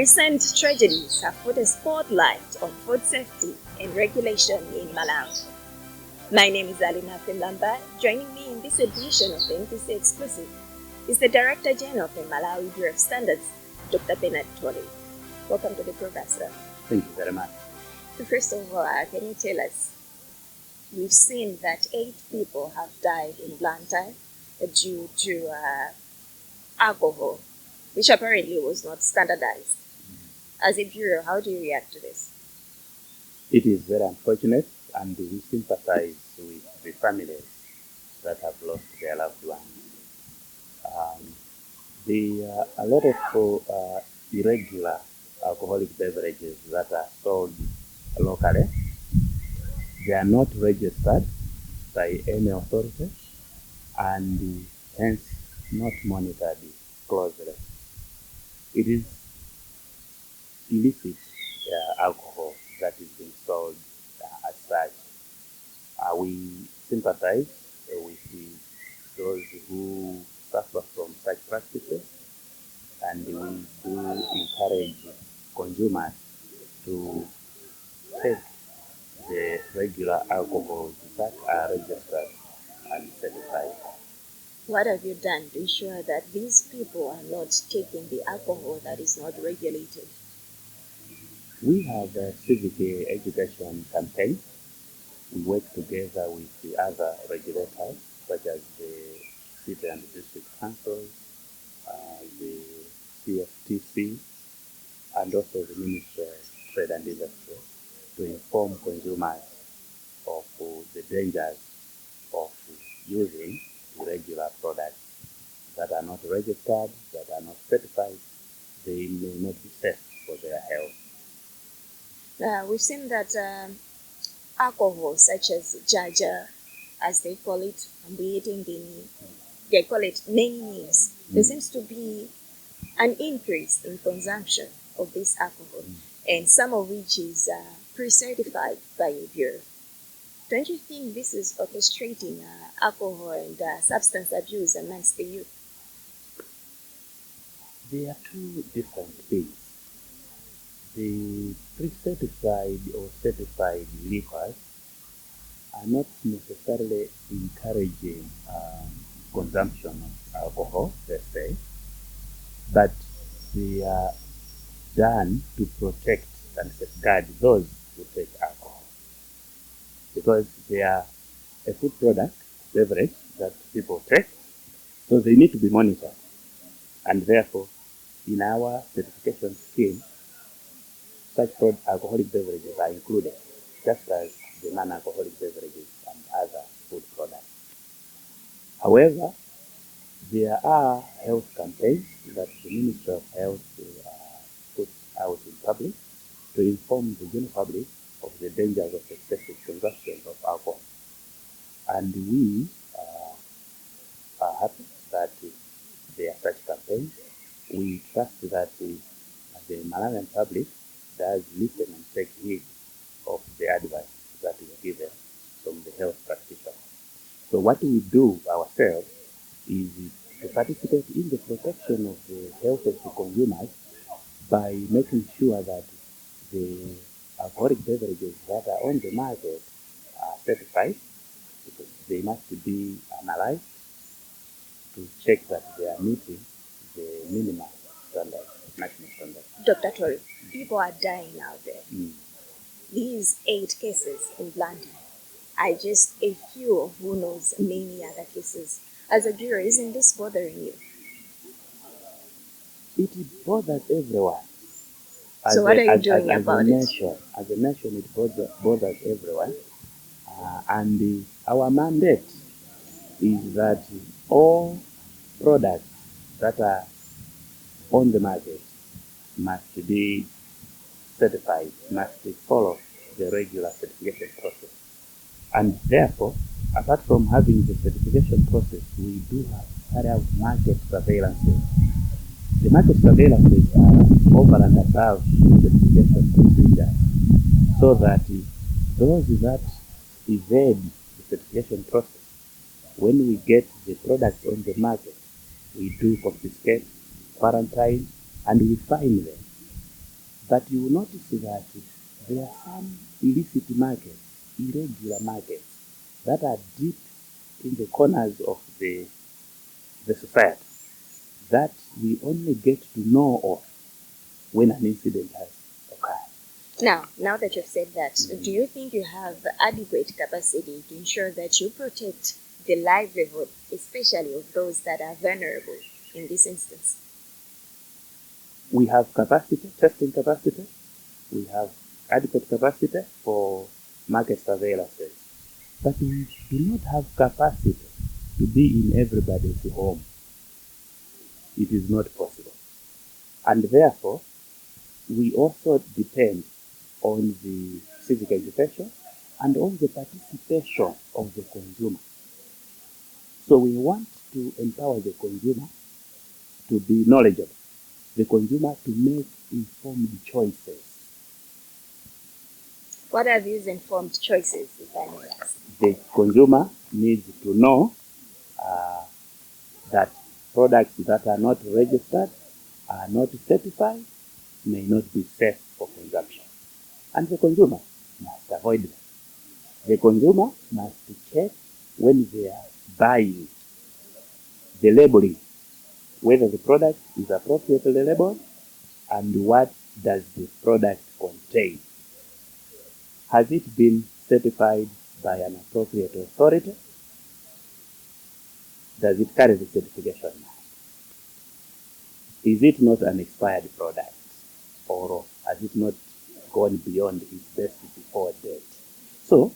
Recent tragedies have put a spotlight on food safety and regulation in Malawi. My name is Alina Finlamba. Joining me in this edition of the MBC Exclusive is the Director General of the Malawi Bureau of Standards, Dr. Benard Thole. Welcome to the program, sir. Thank you very much. So first of all, can you tell us, we've seen that 8 people have died in Blantyre due to alcohol, which apparently was not standardized. As a bureau, how do you react to this? It is very unfortunate, and we sympathize with the families that have lost their loved ones. There are a lot of irregular alcoholic beverages that are sold locally. They are not registered by any authority and hence not monitored closely. It is illicit alcohol that is being sold as such. We sympathize with those who suffer from such practices, and we do encourage consumers to take the regular alcohols that are registered and certified. What have you done to ensure that these people are not taking the alcohol that is not regulated? We have a civic education campaign. We work together with the other regulators, such as the city and district councils, the CFTC, and also the Ministry of Trade and Industry, to inform consumers of the dangers of using irregular products that are not registered, that are not certified. They may not be safe for their health. We've seen that alcohol, such as Jaja, as they call it, they call it many names. There seems to be an increase in consumption of this alcohol, and some of which is pre-certified by a bureau. Don't you think this is orchestrating alcohol and substance abuse amongst the youth? There are two different things. The pre-certified or certified liquors are not necessarily encouraging consumption of alcohol, let's say, but they are done to protect and safeguard those who take alcohol, because they are a food product, beverage that people take, so they need to be monitored, and therefore in our certification scheme, such alcoholic beverages are included, just as the non-alcoholic beverages and other food products. However, there are health campaigns that the Ministry of Health puts out in public to inform the general public of the dangers of excessive consumption of alcohol. And we are happy that there are such campaigns. We trust that the Malawian public does listen and take heed of the advice that is given from the health practitioners. So what we do ourselves is to participate in the protection of the health of the consumers by making sure that the alcoholic beverages that are on the market are certified, because they must be analyzed to check that they are meeting the minimum standards, national standards. Dr. Thole, people are dying out there. These 8 cases in Blantyre are just a few of who knows many other cases. As a bureau, isn't this bothering you? It bothers everyone. So what are you doing about it? As a nation, it bothers everyone. And our mandate is that all products that are on the market must be certified, must follow the regular certification process. And therefore, apart from having the certification process, we do carry out market surveillances. The market surveillances are over and above the certification procedure, so that those that evade the certification process, when we get the products on the market, we do confiscate, quarantine, and we fine them. But you will notice that there are some illicit markets, irregular markets, that are deep in the corners of the society that we only get to know of when an incident has occurred. Now that you've said that, do you think you have adequate capacity to ensure that you protect the livelihood, especially of those that are vulnerable in this instance? We have capacity, testing capacity. We have adequate capacity for market surveillances. But we do not have capacity to be in everybody's home. It is not possible. And therefore, we also depend on the civic education and on the participation of the consumer. So we want to empower the consumer to be knowledgeable, the consumer to make informed choices. What are these informed choices, if I may ask? The consumer needs to know that products that are not registered, are not certified, may not be safe for consumption. And the consumer must avoid them. The consumer must check when they are buying the labeling, whether the product is appropriately labeled and what does the product contain. Has it been certified by an appropriate authority? Does it carry the certification? Is it not an expired product, or has it not gone beyond its best before date? So,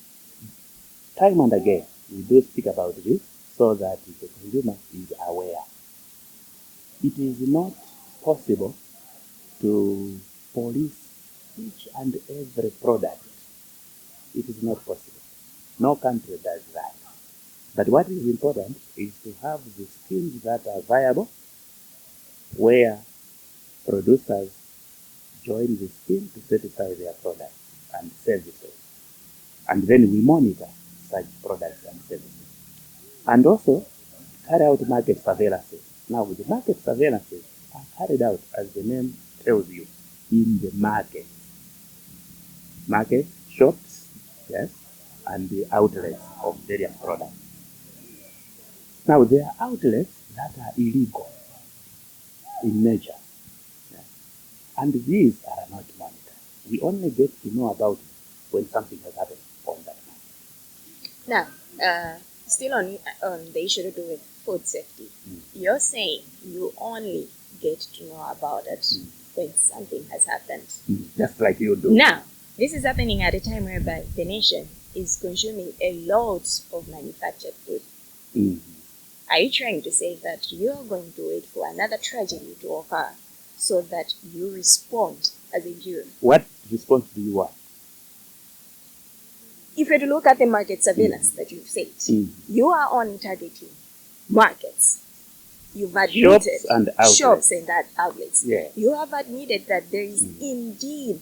time and again, we do speak about this so that the consumer is aware. It is not possible to police each and every product. It is not possible. No country does that. But what is important is to have the schemes that are viable, where producers join the scheme to certify their products and services. And then we monitor such products and services. And also carry out market surveillances. Now, the market surveillances are carried out, as the name tells you, in the market. Market, shops, yes, and the outlets of various products. Now, there are outlets that are illegal in nature. Yes, and these are not monitored. We only get to know about it when something has happened on that market. Now, still on the issue to do with food safety, you're saying you only get to know about it when something has happened. Just like you do. Now, this is happening at a time whereby the nation is consuming a lot of manufactured food. Are you trying to say that you're going to wait for another tragedy to occur so that you respond as a bureau? What response do you want? If you look at the market surveillance that you've said, you are on targeting markets. You've admitted shops and outlets. Yeah. You have admitted that there is indeed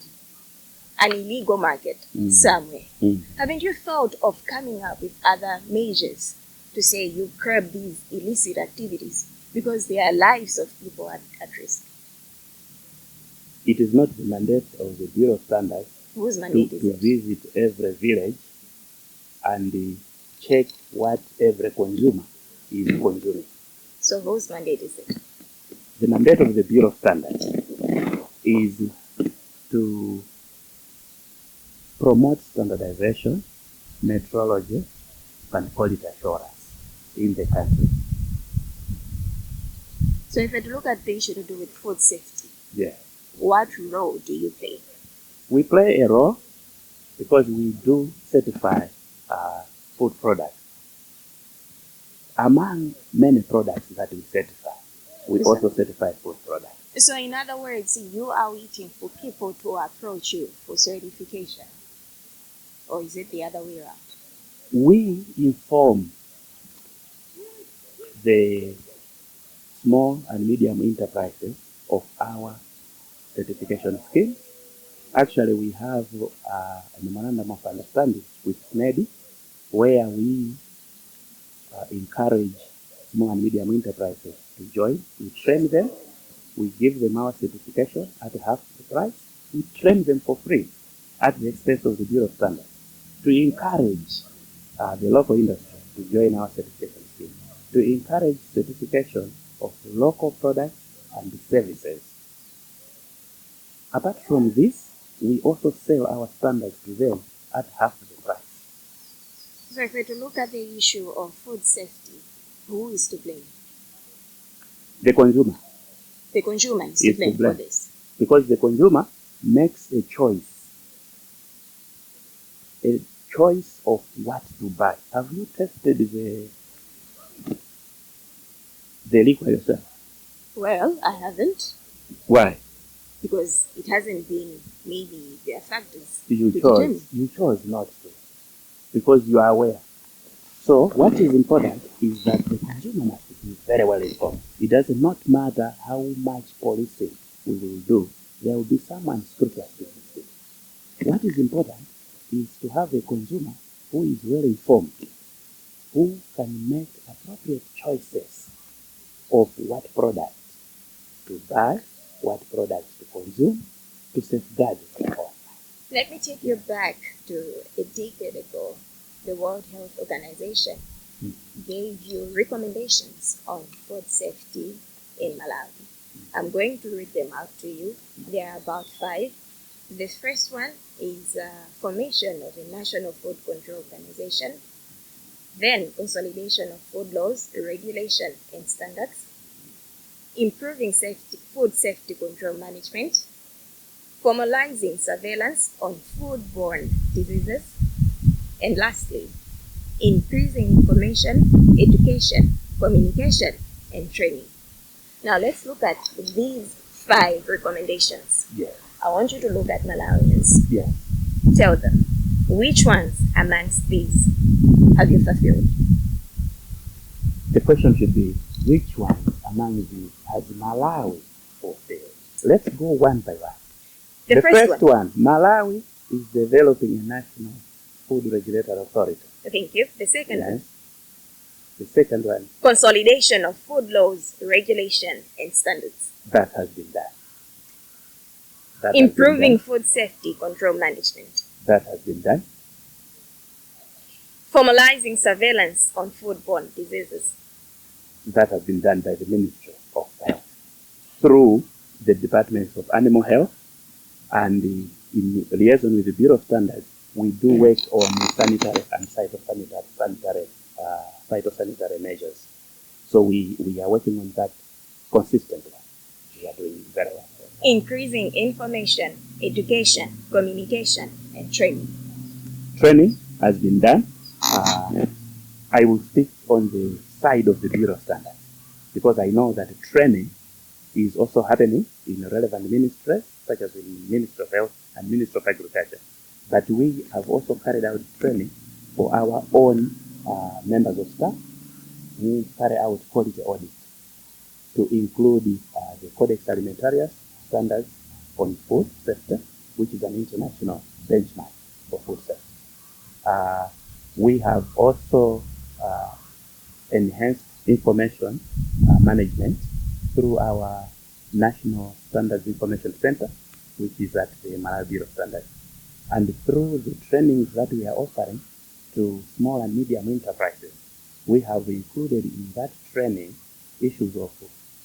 an illegal market somewhere. Haven't you thought of coming up with other measures to say you curb these illicit activities because there are lives of people at risk? It is not the mandate of the Bureau of Standards Whose mandate to is it? visit every village and check what every consumer is consuming. So whose mandate is it? The mandate of the Bureau of Standards is to promote standardization, metrology, and quality assurance in the country. So if you look at the issue to do with food safety, Yeah. what role do you play? We play a role because we do certify food products. Among many products that we certify, we also certify food products. So in other words, you are waiting for people to approach you for certification? Or is it the other way around? We inform the small and medium enterprises of our certification scheme. Actually, we have a memorandum of understanding with SNEDI, where we encourage small and medium enterprises to join. We train them, we give them our certification at half the price, we train them for free at the expense of the Bureau of Standards to encourage the local industry to join our certification scheme, to encourage certification of local products and services. Apart from this, we also sell our standards to them at half the price. So if we're to look at the issue of food safety, who is to blame? The consumer. The consumer is to blame for this. Because the consumer makes a choice of what to buy. Have you tested the liquor yourself? Well, I haven't. Why? Because it hasn't been maybe their factors You to determine. chose not to, because you are aware. So what is important is that the consumer must be very well informed. It does not matter how much policing we will do, there will be someone scrupulous with this. What is important is to have a consumer who is well informed, who can make appropriate choices of what product to buy, what products to consume, to safeguard their own. Let me take you back to a decade ago. The World Health Organization gave you recommendations on food safety in Malawi. I'm going to read them out to you. There are about 5. The first one is formation of a national food control organization, then consolidation of food laws, regulation and standards, improving food safety control management, formalizing surveillance on foodborne diseases, and lastly, increasing information, education, communication, and training. Now let's look at these 5 recommendations. Yes. I want you to look at Malawians. Yes. Tell them, which ones amongst these have you fulfilled? The question should be, which ones among these has Malawi fulfilled? Let's go one by one. The first one, Malawi is developing a national food regulatory authority. Thank you. The second one. The second one. Consolidation of food laws, regulation, and standards. That has been done. Improving food safety control management. That has been done. Formalizing surveillance on foodborne diseases. That has been done by the Ministry of Health through the Departments of Animal Health, and in liaison with the Bureau of Standards, we do work on sanitary and phytosanitary measures. So we are working on that consistently. We are doing very well. Increasing information, education, communication, and training. Training has been done. I will speak on the side of the Bureau of Standards, because I know that training is also happening in relevant ministries, such as the Ministry of Health and Ministry of Agriculture. But we have also carried out training for our own members of staff who carry out quality audits to include the Codex Alimentarius standards on food safety, which is an international benchmark for food safety. We have also enhanced information management through our National Standards Information Center, which is at the Malawi Bureau of Standards, and through the trainings that we are offering to small and medium enterprises. We have included in that training issues of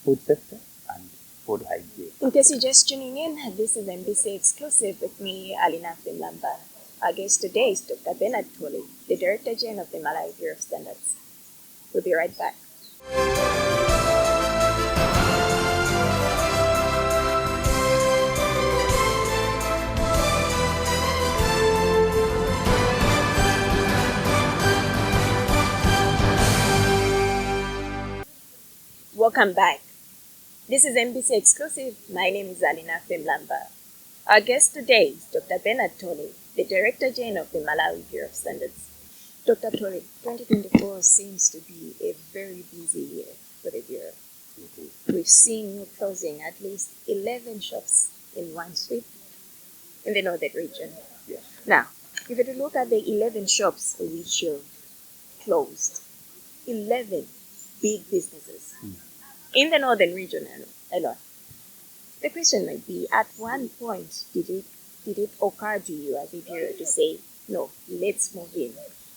food safety and food hygiene. In case you're just tuning in, this is MBC Exclusive with me, Alina Finlamba. Our guest today is Dr. Benard Thole, the Director General of the Malawi Bureau of Standards. We'll be right back. Welcome back. This is MBC Exclusive. My name is Alina Finlamba. Our guest today is Dr. Benard Thole, the Director General of the Malawi Bureau of Standards. Dr. Thole, 2024 seems to be a very busy year for the Bureau. We've seen you closing at least 11 shops in one sweep in the northern region. Yes. Now, if you were to look at the 11 shops which you've closed, 11 big businesses in the northern region alone, The question might be, at one point, did it occur to you as a bureau to say, no, let's move in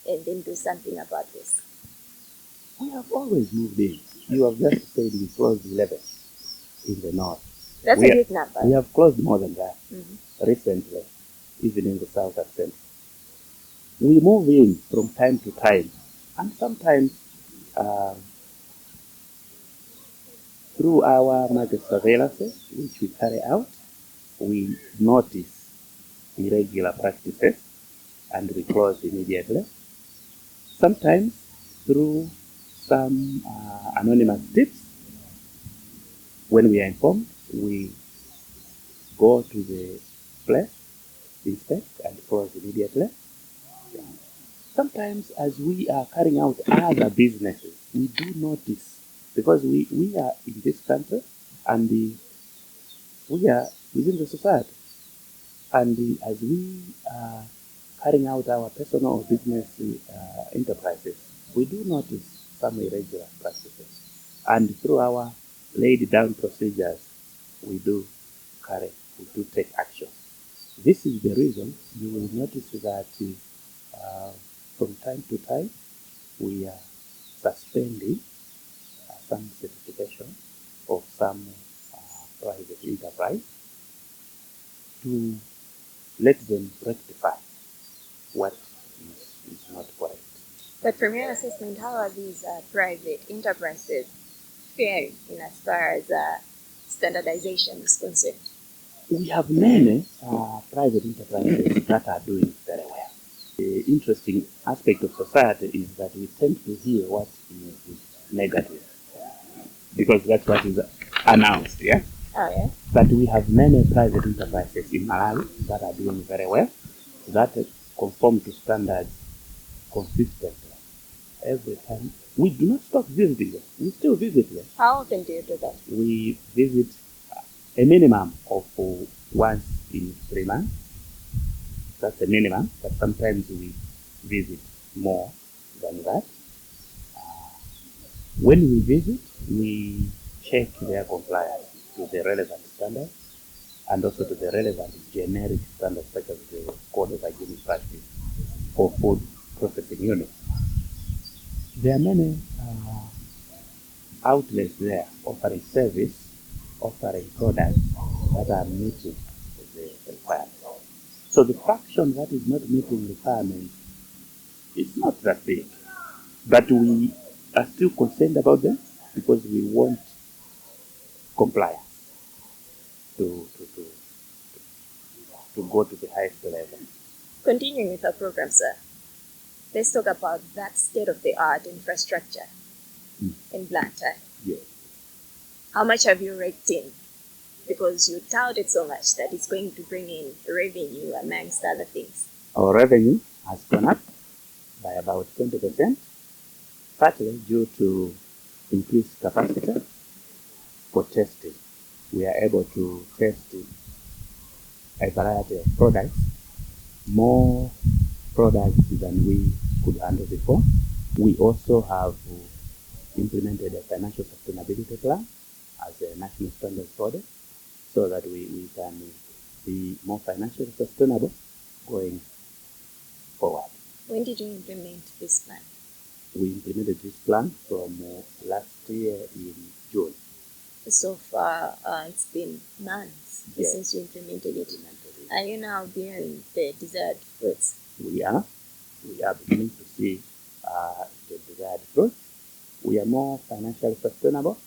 and then do something about this? We have always moved in. You have just said we closed 11 in the north. That's a big number. We have closed more than that recently, even in the south and central. We move in from time to time, and sometimes through our market surveillances, which we carry out, we notice irregular practices and we close immediately. Sometimes through some anonymous tips, when we are informed, we go to the place, inspect, and close immediately. Sometimes as we are carrying out other businesses, we do notice, because we are in this country and we are within the society. And as we are carrying out our personal or business enterprises, we do notice some irregular practices. And through our laid down procedures, we do take action. This is the reason you will notice that from time to time we are suspending some certification of some private enterprise to let them rectify what is not correct. But from your assessment, how are these private enterprises faring in as far as standardization is concerned? We have many private enterprises that are doing very well. The interesting aspect of society is that we tend to hear what is negative, because that's what is announced, yeah? Oh, yeah? But we have many private enterprises in Malawi that are doing very well, that conform to standards consistently. Every time. We do not stop visiting them. We still visit them. How often do you do that? We visit a minimum of once in 3 months. That's a minimum, but sometimes we visit more than that. When we visit, we check their compliance to the relevant standards and also to the relevant generic standards, such as the Code of Hygienic Practice for food processing units. There are many outlets there offering service, offering products that are meeting the requirements. So the fraction that is not meeting requirements is not that big, but we are still concerned about them because we want compliance to go to the highest level. Continuing with our program, sir, let's talk about that state-of-the-art infrastructure in Blantyre. Yes. How much have you raked in? Because you touted so much that it's going to bring in revenue amongst other things. Our revenue has gone up by about 20%, partly due to increased capacity for testing. We are able to test a variety of products, more products than we could handle before. We also have implemented a financial sustainability plan as a national standards body, so that we can be more financially sustainable going forward. When did you implement this plan? We implemented this plan from last year in June. So far, it's been months since you implemented it. Are you now bearing the desired fruits? We are beginning to see the desired fruits. We are more financially sustainable,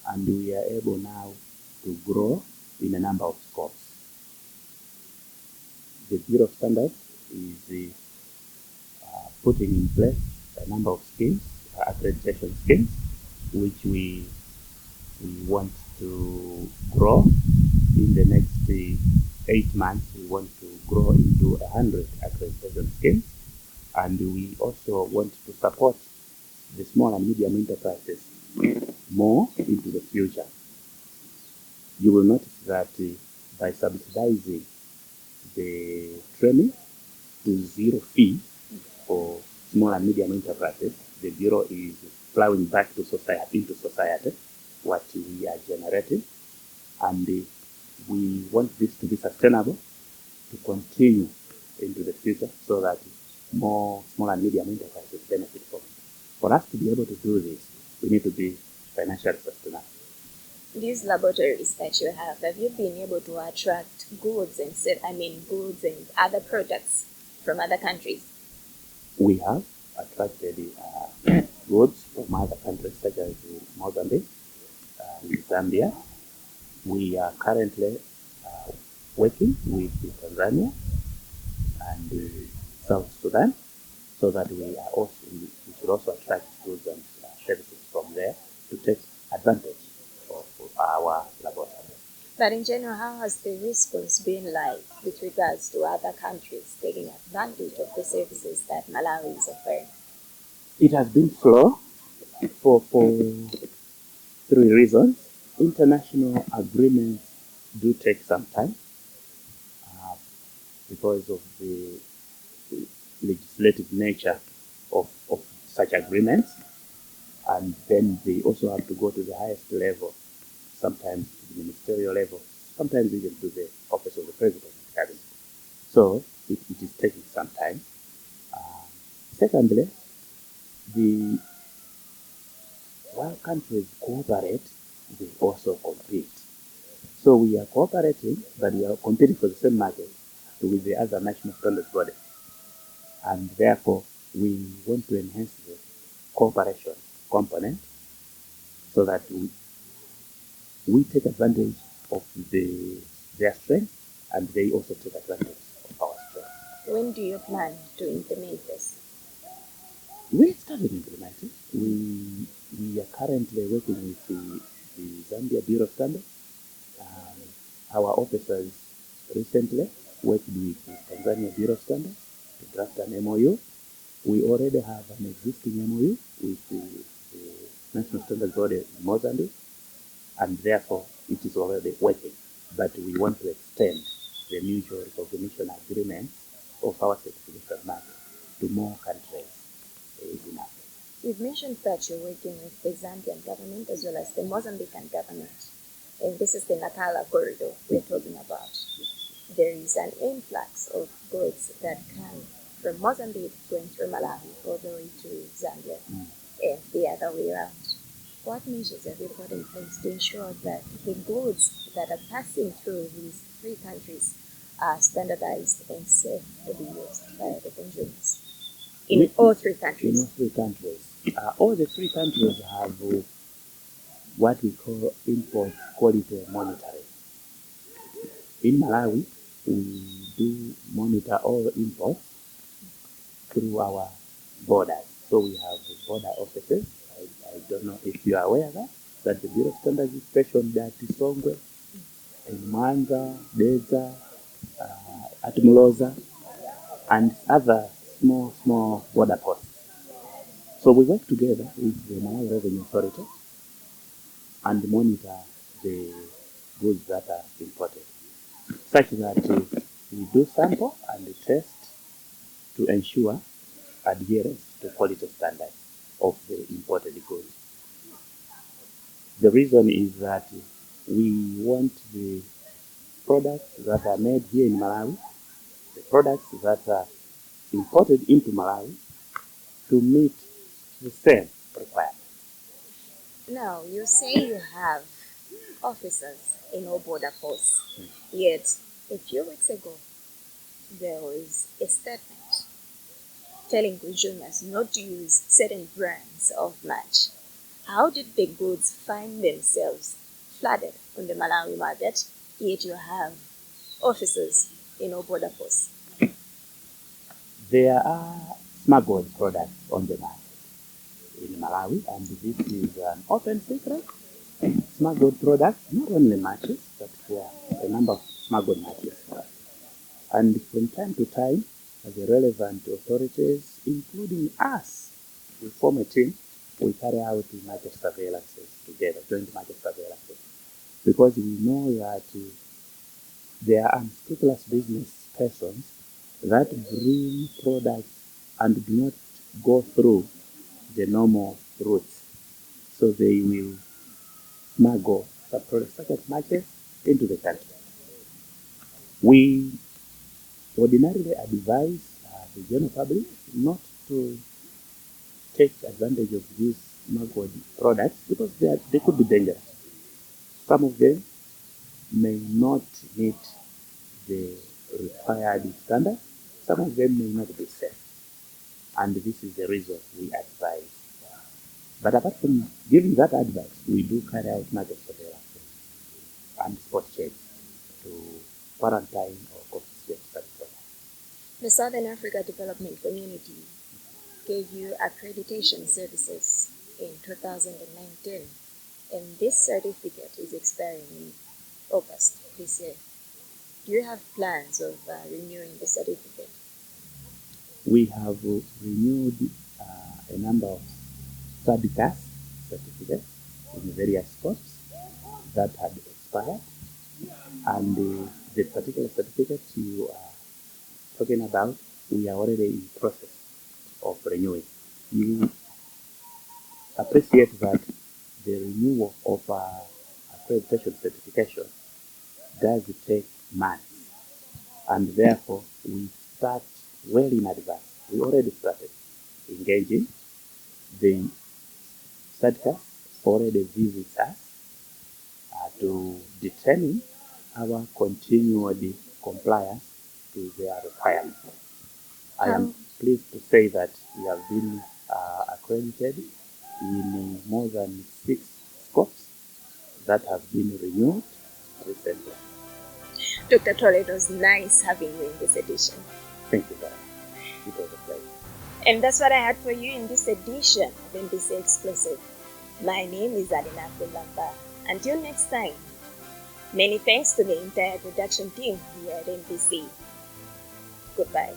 and we are able now to grow in a number of scopes. The Bureau of Standards is putting in place a number of schemes, accreditation schemes, which we want to grow. In the next 8 months, we want to grow into 100 accreditation schemes, and we also want to support the small and medium enterprises more into the future. You will notice that by subsidizing the training to zero fee for small and medium enterprises, the Bureau is plowing back into society what we are generating, and we want this to be sustainable, to continue into the future, so that more small and medium enterprises benefit from it. For us to be able to do this, we need to be financially sustainable. These laboratories that you have you been able to attract goods and goods and other products from other countries? We have attracted goods from other countries such as Mozambique and Zambia. We are currently working with Tanzania and South Sudan, so that we should also attract goods and services from there to take advantage of our laboratory. But in general, how has the response been like with regards to other countries taking advantage of the services that Malawi is offering? It has been slow for 3 reasons. International agreements do take some time because of the legislative nature of such agreements, and then they also have to go to the highest level, sometimes to the ministerial level, sometimes even to the office of the president and cabinet. So it is taking some time. Secondly, while countries cooperate, they also compete. So we are cooperating, but we are competing for the same market with the other national standards body. And therefore, we want to enhance the cooperation component so that we take advantage of their strength, and they also take advantage of our strength. When do you plan to implement this? We started implementing. We are currently working with the Zambia Bureau of Standards. Our officers recently worked with the Tanzania Bureau of Standards to draft an MOU. We already have an existing MOU with the National Standards Body in Mozambique, and therefore it is already working. But we want to extend the mutual recognition agreement of our certification market to more countries in Africa. You've mentioned that you're working with the Zambian government as well as the Mozambican government, and this is the Natala corridor we're talking about. There is an influx of goods that come from Mozambique going through Malawi all the way to Zambia, and the other way around. What measures have you put in place to ensure that the goods that are passing through these 3 countries are standardized and safe to be used by the consumers in all 3 countries? In all 3 countries. All the 3 countries have what we call import quality monitoring. In Malawi, we do monitor all imports through our borders. So we have border offices. I don't know if you are aware that the Bureau of Standards is stationed at Songwe, in Mwanza, Deza, at Muloza, and other small border posts. So we work together with the Malawi Revenue Authority and monitor the goods that are imported, such that we do sample and test to ensure adherence to quality standards of the imported goods. The reason is that we want the products that are made here in Malawi, the products that are imported into Malawi, to meet the same requirements. Now, you say you have officers in all border posts, yet a few weeks ago there was a statement telling consumers not to use certain brands of match. How did the goods find themselves flooded on the Malawi market, yet you have officers in all border posts? There are smuggled products on the market in Malawi, and this is an open secret. Smuggled products, not only matches, but there are a number of smuggled matches. And from time to time, the relevant authorities, including us, we form a team, we carry out the market surveillances together, joint market surveillances, because we know that there are unscrupulous business persons that bring products and do not go through the normal routes. So they will smuggle some products such as matches into the country. We ordinarily advise the general public not to take advantage of these market products because they could be dangerous. Some of them may not meet the required standard. Some of them may not be safe. And this is the reason we advise. But apart from giving that advice, we do carry out market surveillance and spot checks to quarantine or confiscate such products. The Southern Africa Development Community gave you accreditation services in 2019, and this certificate is expiring in August this year. Do you have plans of renewing the certificate? We have renewed a number of certificates in various scopes that had expired, and the particular certificate you are talking about, we are already in process of renewing. You appreciate that the renewal of accreditation certification does take months, and therefore we start well in advance. We already started engaging. The certificate already visits us to determine our continued compliance to their requirements. I am pleased to say that we have been accredited in more than 6 scopes that have been renewed recently. Dr. Thole, it was nice having you in this edition. Thank you very much. It was a pleasure. And that's what I had for you in this edition of MBC Exclusive. My name is Alina Kulamba. Until next time, many thanks to the entire production team here at MBC. Goodbye.